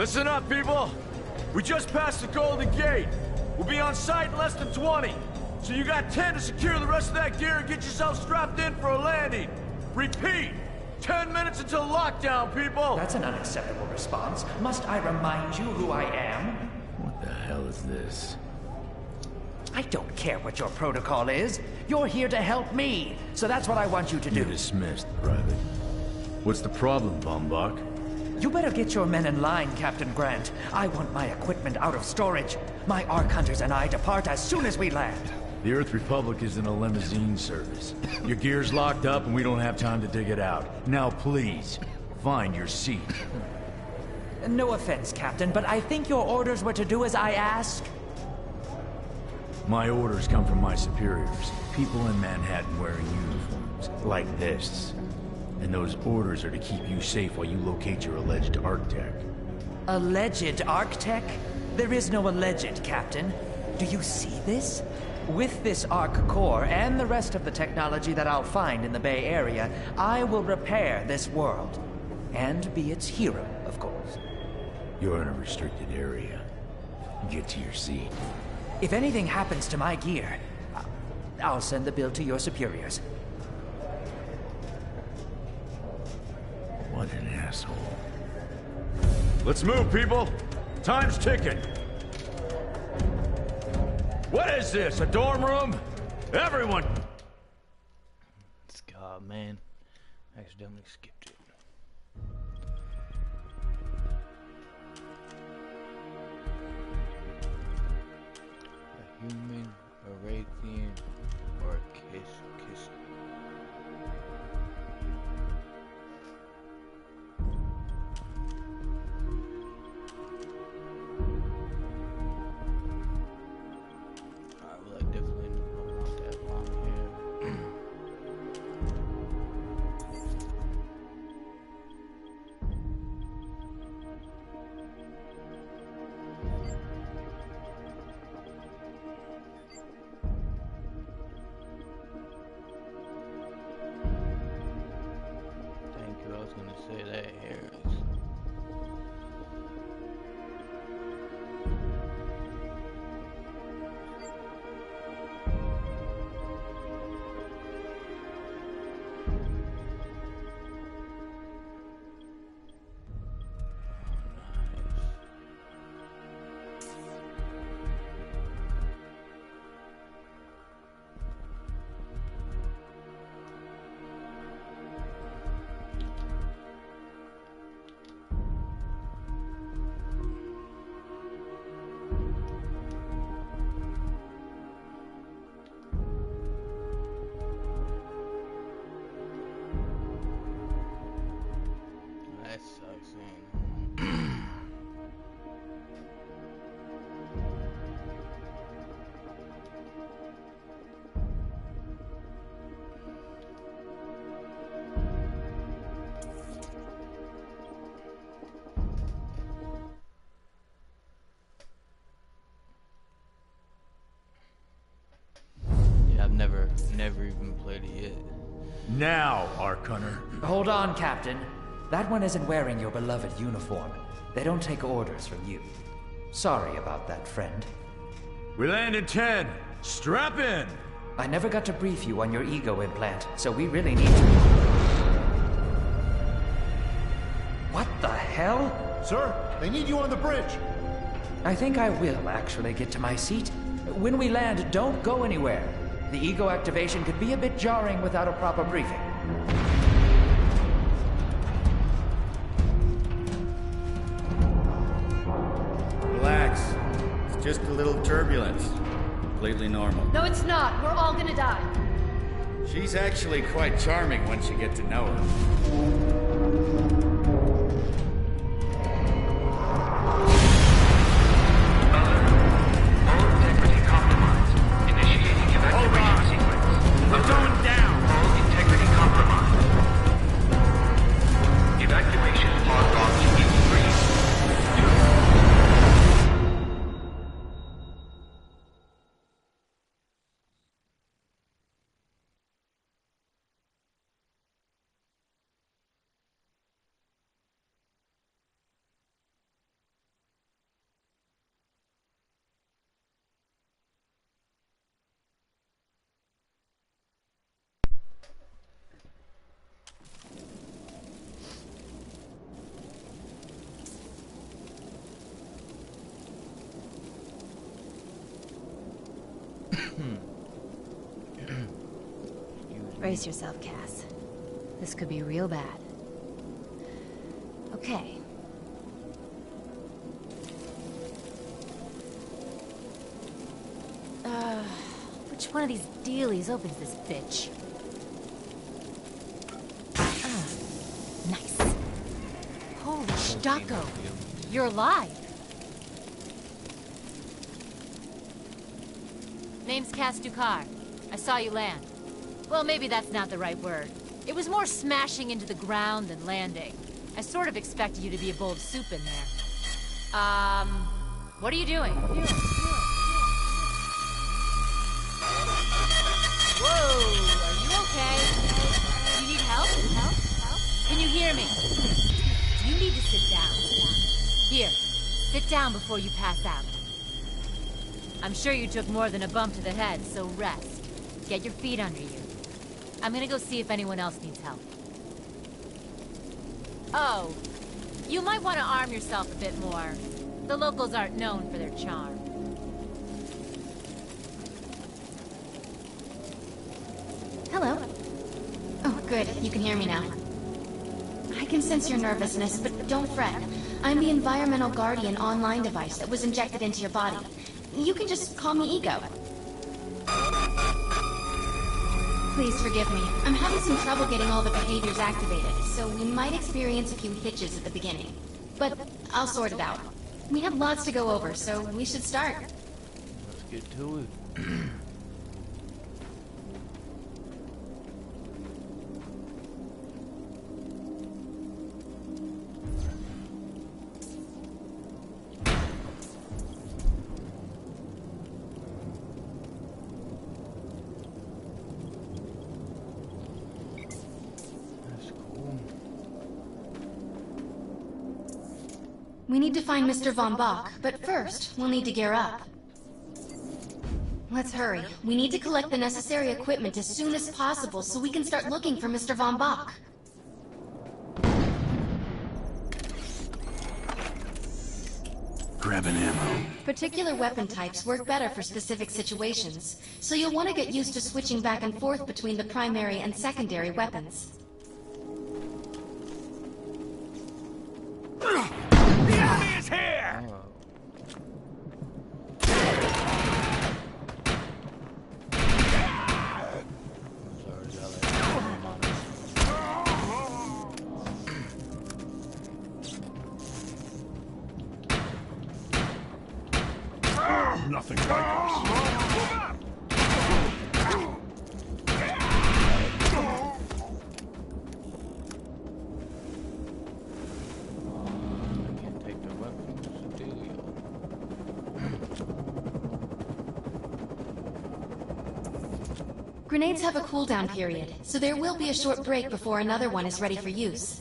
Listen up, people! We just passed the Golden Gate. We'll be on site in less than 20. So you got 10 to secure the rest of that gear and get yourself strapped in for a landing. Repeat! 10 minutes until lockdown, people! That's an unacceptable response. Must I remind you who I am? What the hell is this? I don't care what your protocol is. You're here to help me, so that's what I want you to do. You're dismissed, Private. What's the problem, Bombach? You better get your men in line, Captain Grant. I want my equipment out of storage. My Ark Hunters and I depart as soon as we land. The Earth Republic is in a limousine service. Your gear's locked up and we don't have time to dig it out. Now please, find your seat. No offense, Captain, but I think your orders were to do as I ask. My orders come from my superiors. People in Manhattan wearing uniforms, like this. And those orders are to keep you safe while you locate your alleged Arctech. Alleged Arctech? There is no alleged, Captain. Do you see this? With this Ark core and the rest of the technology that I'll find in the Bay Area, I will repair this world. And be its hero, of course. You're in a restricted area. Get to your seat. If anything happens to my gear, I'll send the bill to your superiors. What an asshole. Let's move, people! Time's ticking! What is this, a dorm room? Everyone! God, man. I accidentally skipped it. A human, a Raytheon, or a kiss. Well, I definitely don't want that long hair. Thank you, I was gonna say that hair is... That sucks, man. Yeah, I've never even played it yet. Now, Ark Hunter. Hold on, Captain. That one isn't wearing your beloved uniform. They don't take orders from you. Sorry about that, friend. We land in 10. Strap in! I never got to brief you on your ego implant, so we really need to... What the hell? Sir, they need you on the bridge. I think I will actually get to my seat. When we land, don't go anywhere. The ego activation could be a bit jarring without a proper briefing. Relax. It's just a little turbulence. Completely normal. No, it's not. We're all gonna die. She's actually quite charming once you get to know her. All integrity compromised. Initiating evacuation sequence. We're going down! All integrity compromised. Evacuation pod launch in 3, 2, Brace yourself, Cass. This could be real bad. Okay. Which one of these dealies opens this bitch? Nice. Holy Stocko! You're alive! Name's Cass Dukar. I saw you land. Well, maybe that's not the right word. It was more smashing into the ground than landing. I sort of expected you to be a bowl of soup in there. What are you doing? Whoa, are you okay? You need help? Can you hear me? You need to sit down. Here, sit down before you pass out. I'm sure you took more than a bump to the head, so rest. Get your feet under you. I'm gonna go see if anyone else needs help. Oh, you might want to arm yourself a bit more. The locals aren't known for their charm. Hello. Oh, good. You can hear me now. I can sense your nervousness, but don't fret. I'm the Environmental Guardian online device that was injected into your body. You can just call me Ego. Please forgive me. I'm having some trouble getting all the behaviors activated, so we might experience a few hitches at the beginning. But I'll sort it out. We have lots to go over, so we should start. Let's get to it. We need to find Mr. Von Bach, but first, we'll need to gear up. Let's hurry. We need to collect the necessary equipment as soon as possible so we can start looking for Mr. Von Bach. Grabbing ammo. Particular weapon types work better for specific situations, so you'll want to get used to switching back and forth between the primary and secondary weapons. The enemy is here! Nothing like us. Can't take the weapons. Dealio. Grenades have a cooldown period, so there will be a short break before another one is ready for use.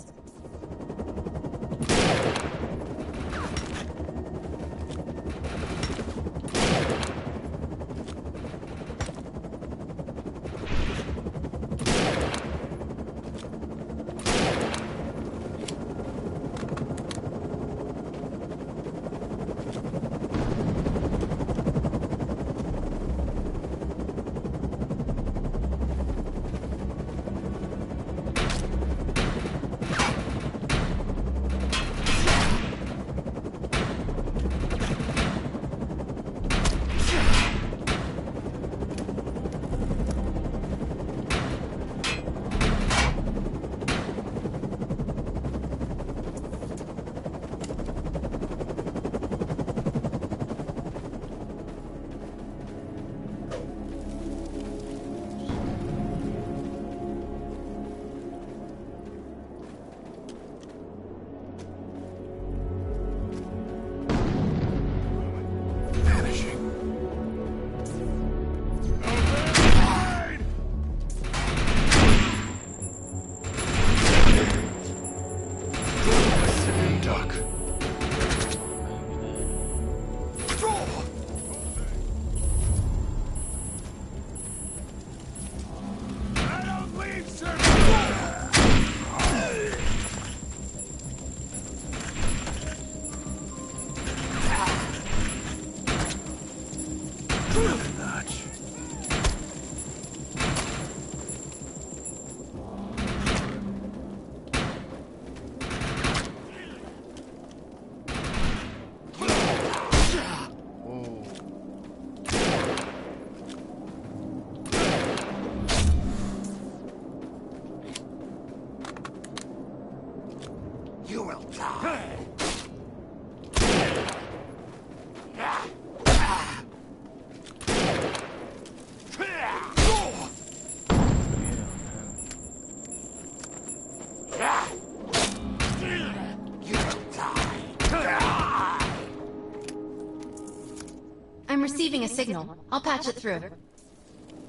I'm receiving a signal. I'll patch it through.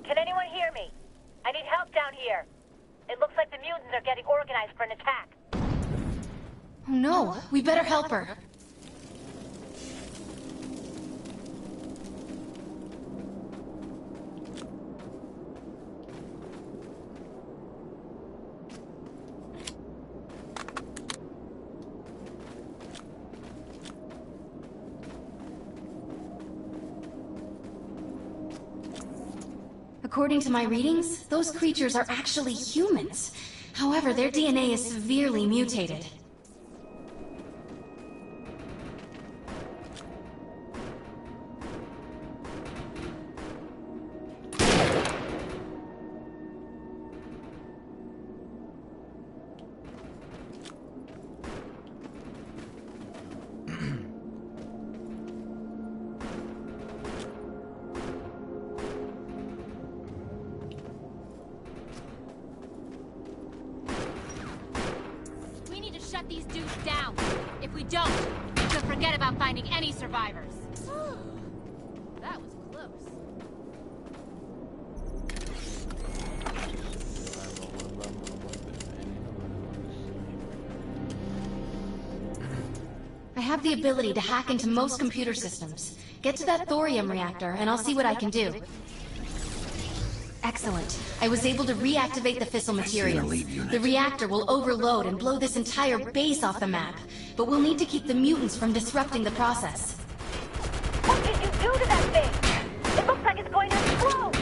Can anyone hear me? I need help down here. It looks like the mutants are getting organized for an attack. Oh no, we better help her. According to my readings, those creatures are actually humans. However, their DNA is severely mutated. Shut these dudes down. If we don't, we could forget about finding any survivors. That was close. I have the ability to hack into most computer systems. Get to that thorium reactor, and I'll see what I can do. Excellent. I was able to reactivate the fissile materials. The reactor will overload and blow this entire base off the map. But we'll need to keep the mutants from disrupting the process. What did you do to that thing? It looks like it's going to explode!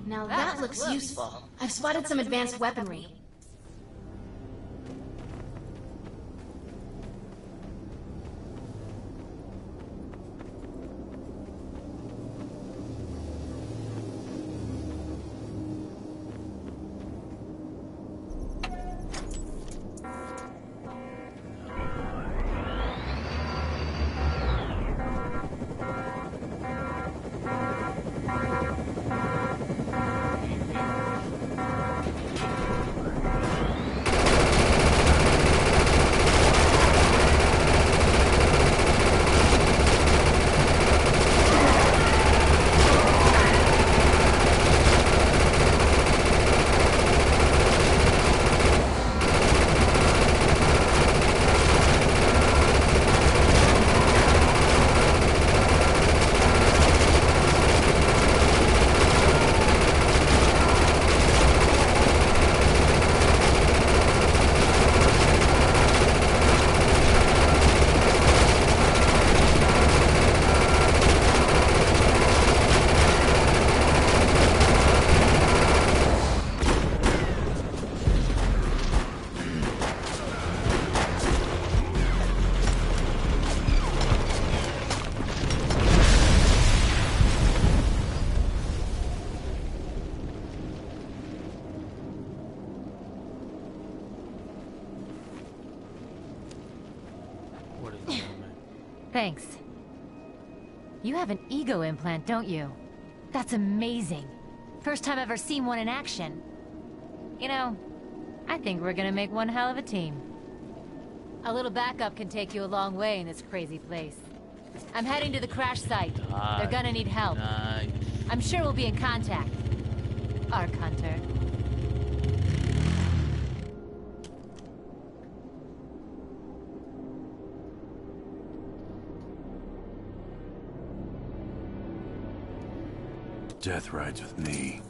Now that looks useful. I've spotted some advanced weaponry. Thanks. You have an ego implant, don't you? That's amazing. First time I've ever seen one in action. You know, I think we're gonna make one hell of a team. A little backup can take you a long way in this crazy place. I'm heading to the crash site. They're gonna need help. Nice. I'm sure we'll be in contact. Arc Hunter. Death rides with me.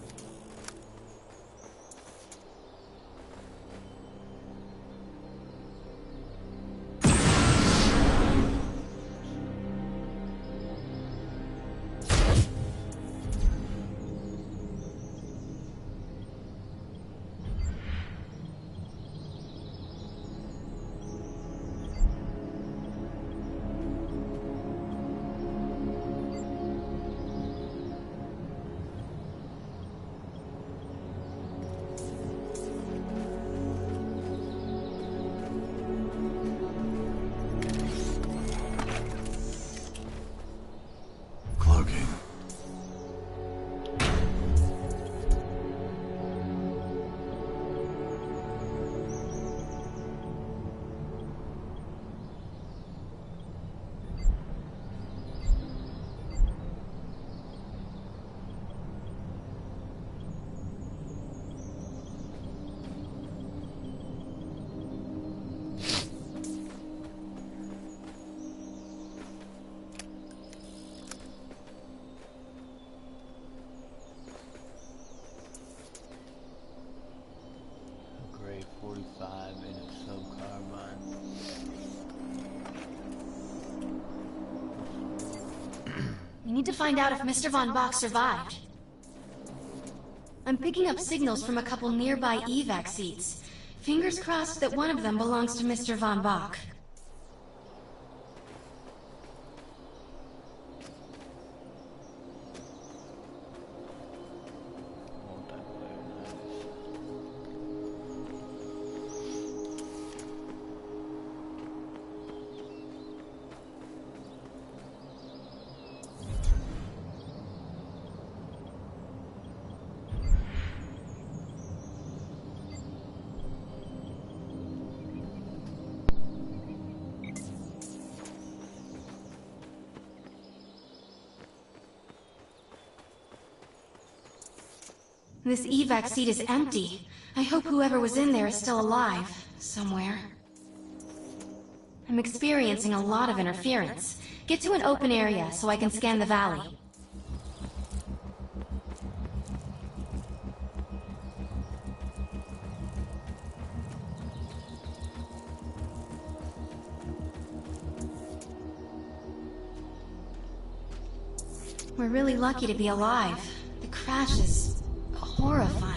need to find out if Mr. Von Bach survived. I'm picking up signals from a couple nearby evac seats. Fingers crossed that one of them belongs to Mr. Von Bach. This evac seat is empty. I hope whoever was in there is still alive, somewhere. I'm experiencing a lot of interference. Get to an open area so I can scan the valley. We're really lucky to be alive. The crash is horrifying.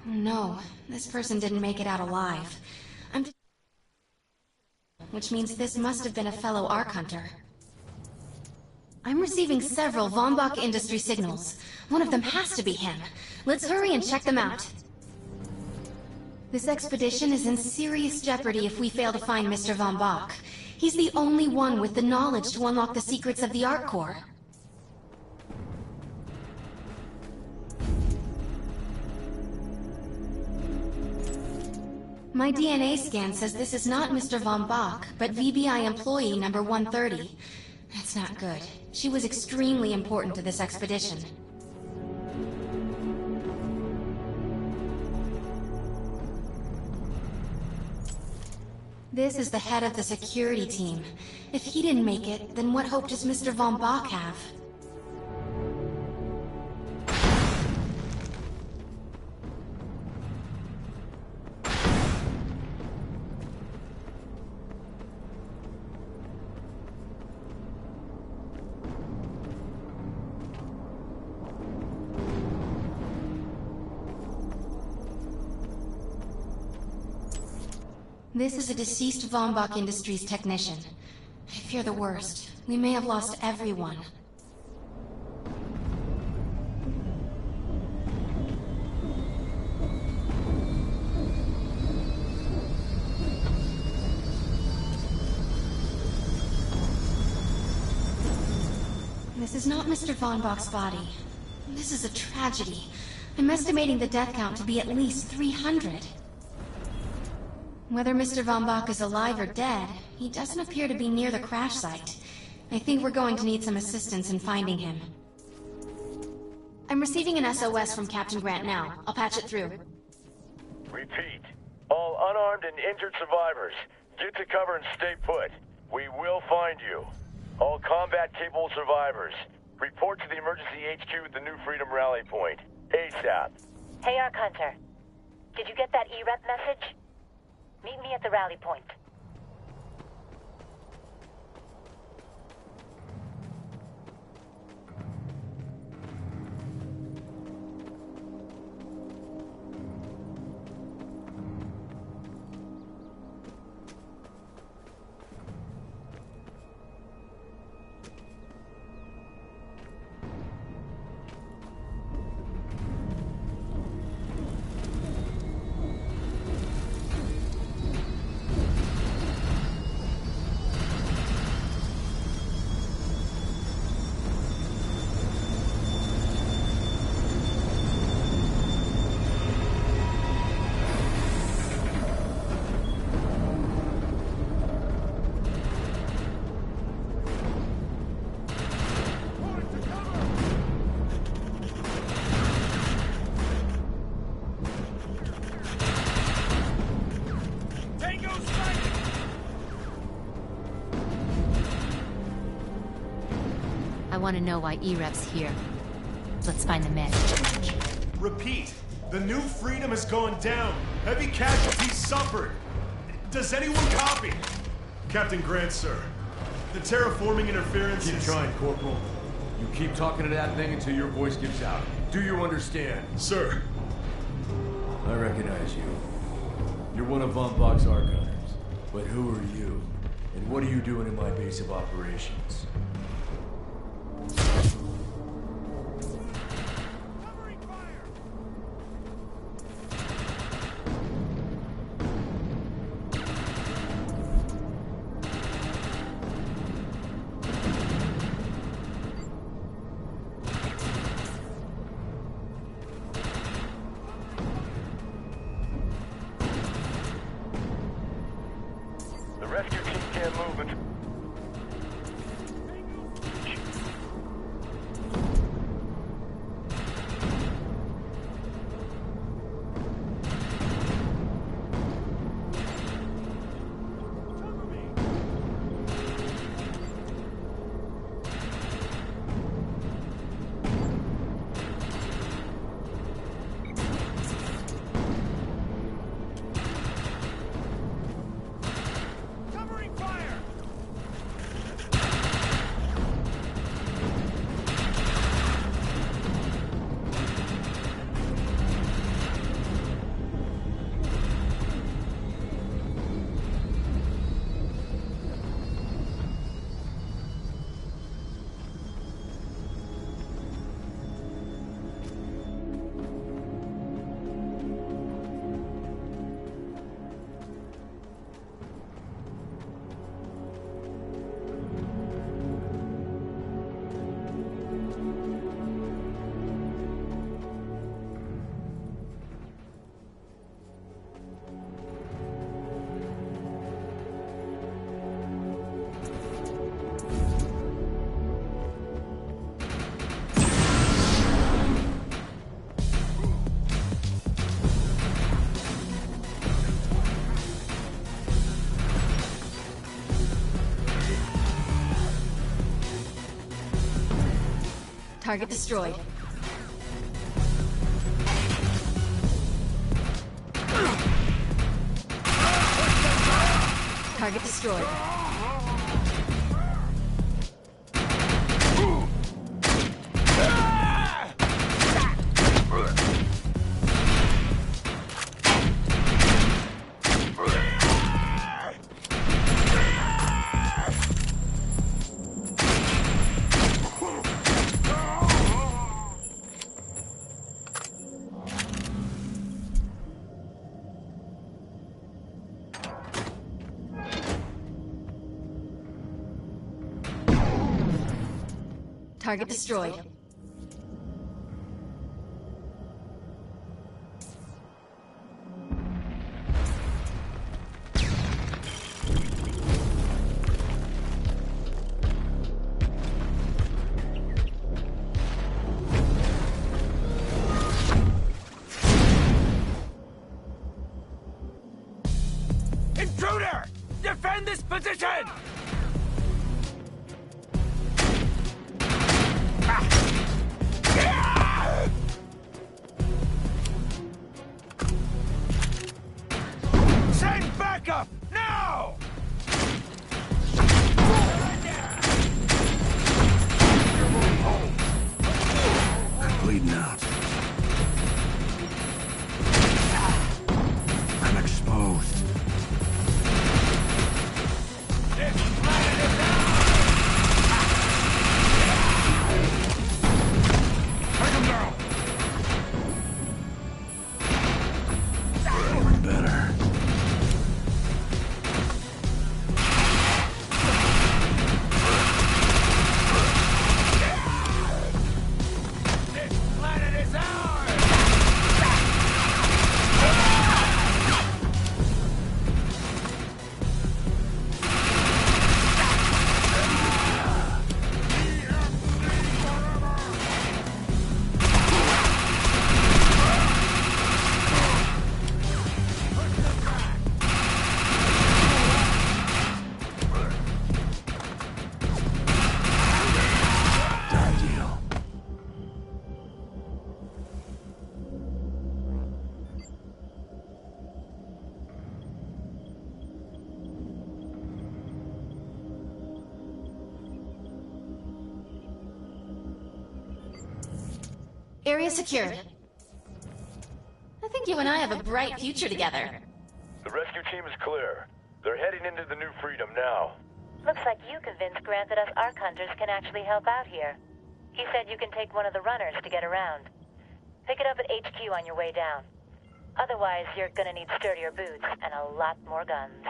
No, this person didn't make it out alive. Which means this must have been a fellow Ark Hunter. I'm receiving several Von Bach Industry signals. One of them has to be him. Let's hurry and check them out. This expedition is in serious jeopardy if we fail to find Mr. Von Bach. He's the only one with the knowledge to unlock the secrets of the Ark Core. My DNA scan says this is not Mr. Von Bach, but VBI employee number 130. That's not good. She was extremely important to this expedition. This is the head of the security team. If he didn't make it, then what hope does Mr. Von Bach have? This is a deceased Von Bach Industries technician. I fear the worst. We may have lost everyone. This is not Mr. Von Bach's body. This is a tragedy. I'm estimating the death count to be at least 300. Whether Mr. Von Bach is alive or dead, he doesn't appear to be near the crash site. I think we're going to need some assistance in finding him. I'm receiving an SOS from Captain Grant now. I'll patch it through. Repeat. All unarmed and injured survivors, get to cover and stay put. We will find you. All combat-capable survivors, report to the emergency HQ at the New Freedom Rally Point. ASAP. Hey, Ark Hunter. Did you get that E-Rep message? Meet me at the rally point. want to know why E-Rep's here. Let's find the men. Repeat. The New Freedom has gone down. Heavy casualties suffered. Does anyone copy? Captain Grant, sir. The terraforming interference Keep is... trying, Corporal. You keep talking to that thing until your voice gives out. Do you understand? Sir. I recognize you. You're one of Von Bach's archives. But who are you? And what are you doing in my base of operations? The rescue team can't move until... Target destroyed. Target destroyed. Target destroyed. Intruder! Defend this position! Send backup! Now! I'm bleeding out. I'm exposed. Take him down! Feeling better. Area secured. I think you and I have a bright future together. The rescue team is clear. They're heading into the New Freedom now. Looks like you convinced Grant that us Ark Hunters can actually help out here. He said you can take one of the runners to get around. Pick it up at HQ on your way down. Otherwise, you're gonna need sturdier boots and a lot more guns.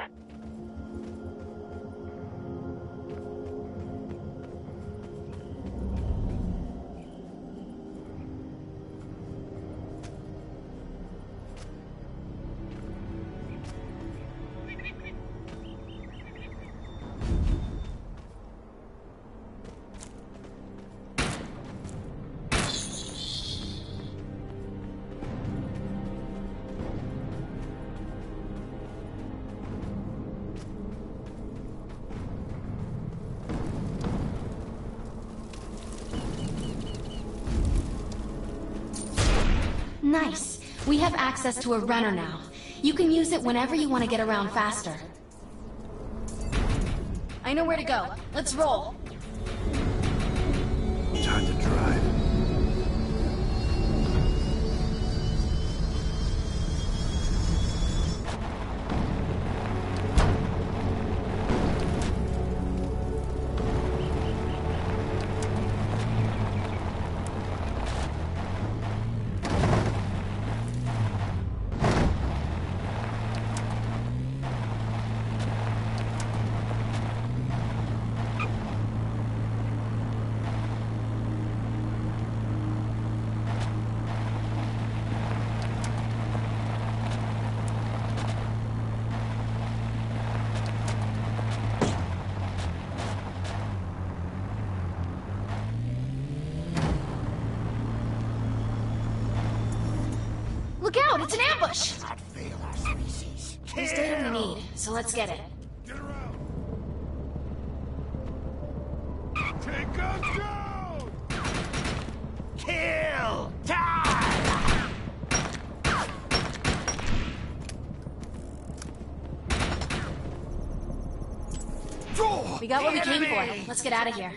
Nice. We have access to a runner now. You can use it whenever you want to get around faster. I know where to go. Let's roll. Time to drive. Look out! It's an ambush! There's data we need, so let's get it. Get around! Take us down! Kill! Die! We got what we came for. Let's get out of here.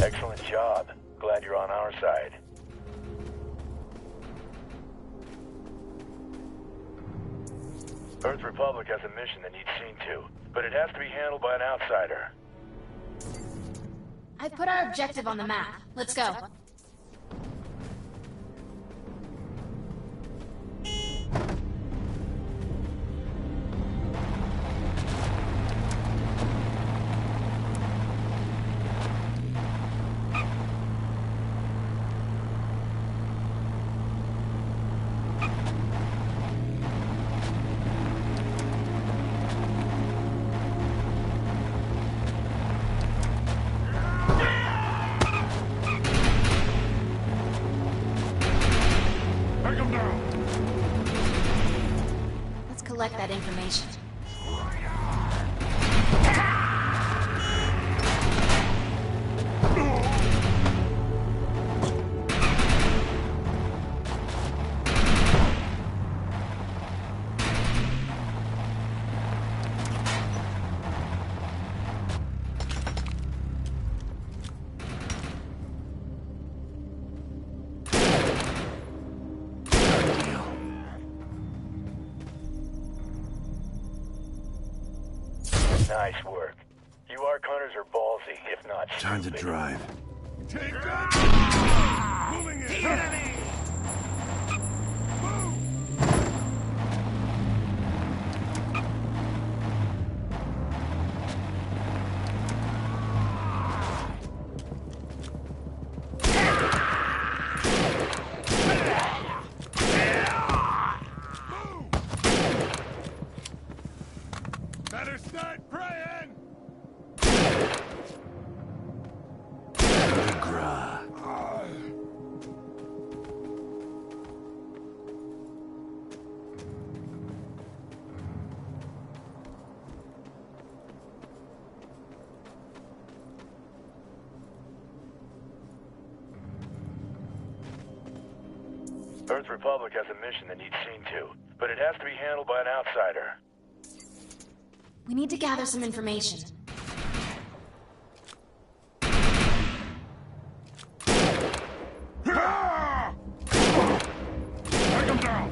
Excellent job. Glad you're on our side. Earth Republic has a mission that needs seen to, but it has to be handled by an outsider. I've put our objective on the map. Let's go. Collect that information. Nice work. You Ark Hunters are ballsy, if not Time to stupid. drive. Moving in! Enemy! Better start praying! Earth Republic has a mission that needs seen to, but it has to be handled by an outsider. We need to gather some information. Take him down!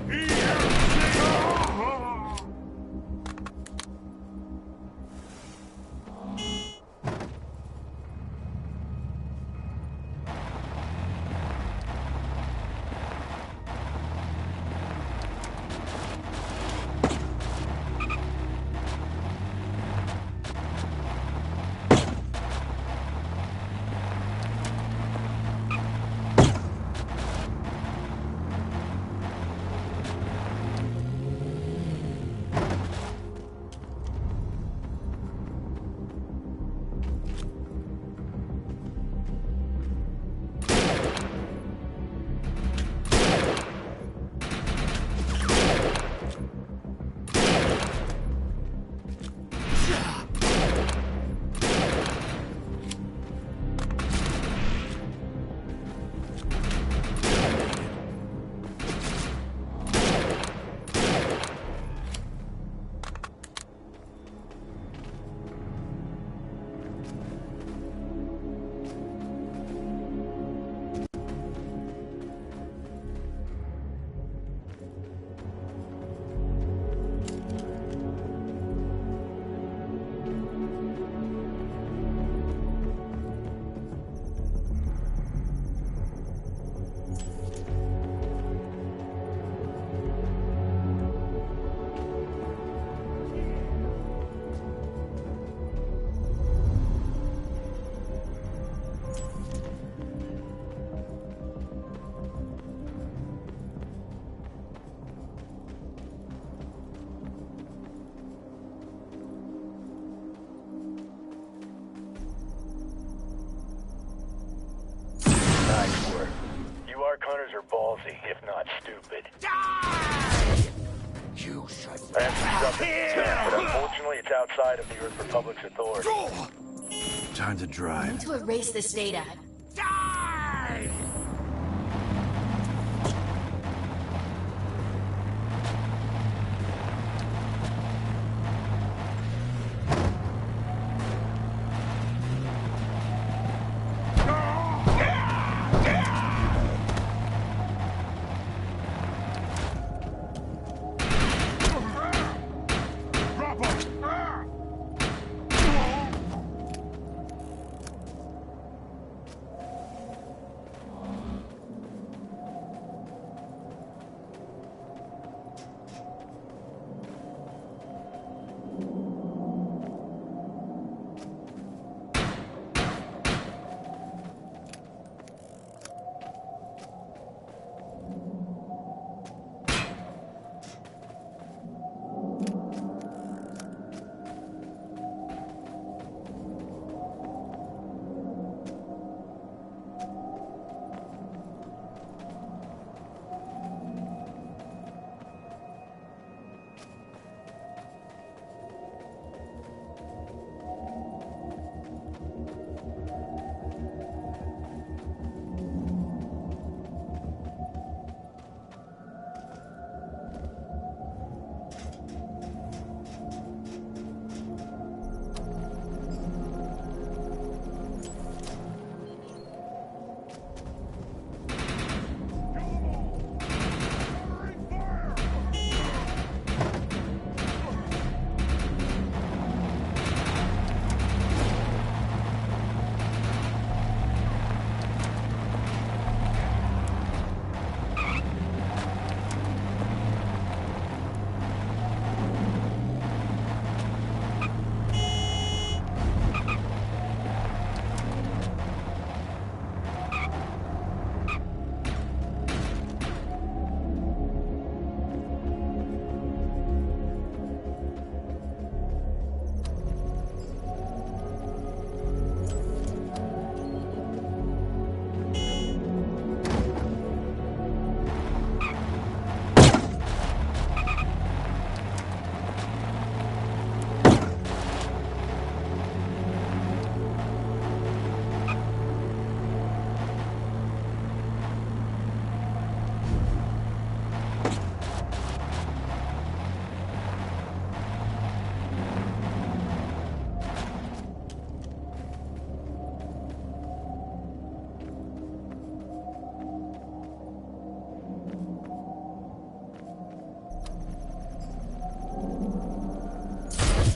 Nice work. You Ark Hunters are ballsy, if not stupid. You should... I have something to say, but unfortunately it's outside of the Earth Republic's authority. Time to We drive. need to erase this data. Drop him!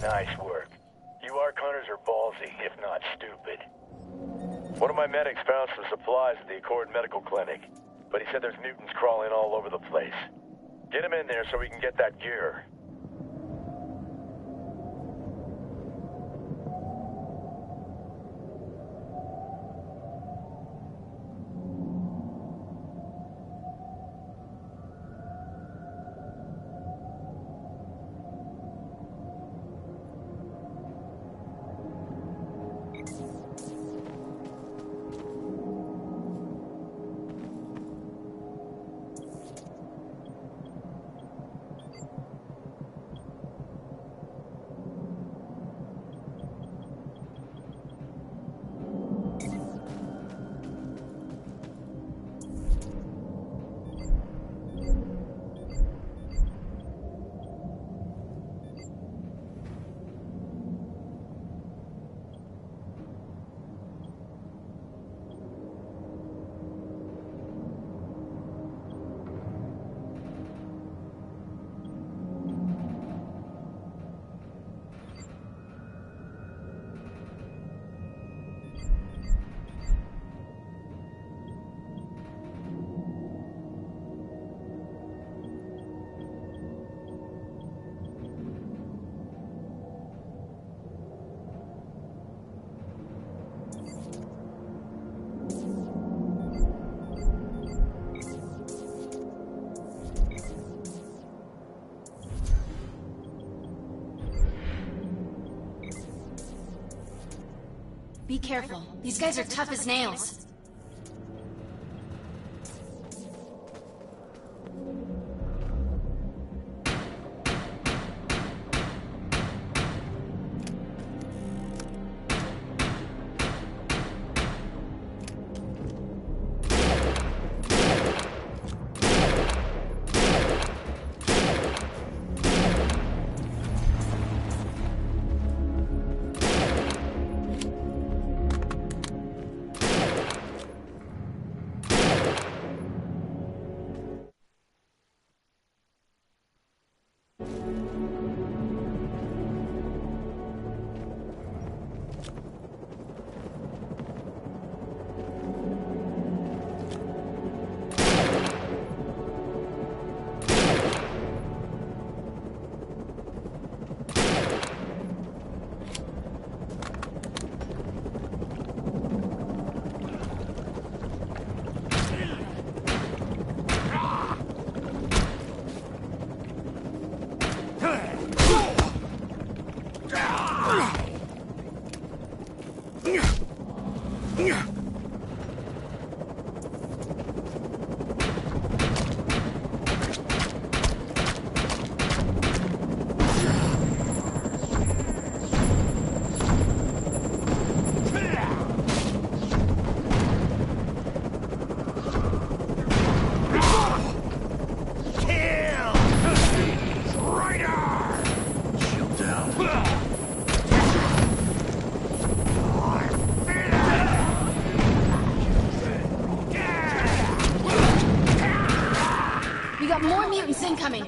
Nice work. You Ark hunters are ballsy, if not stupid. One of my medics found some supplies at the Accord Medical Clinic, but he said there's mutants crawling all over the place. Get him in there so we can get that gear. Be careful. These guys are tough as nails. We got more mutants incoming.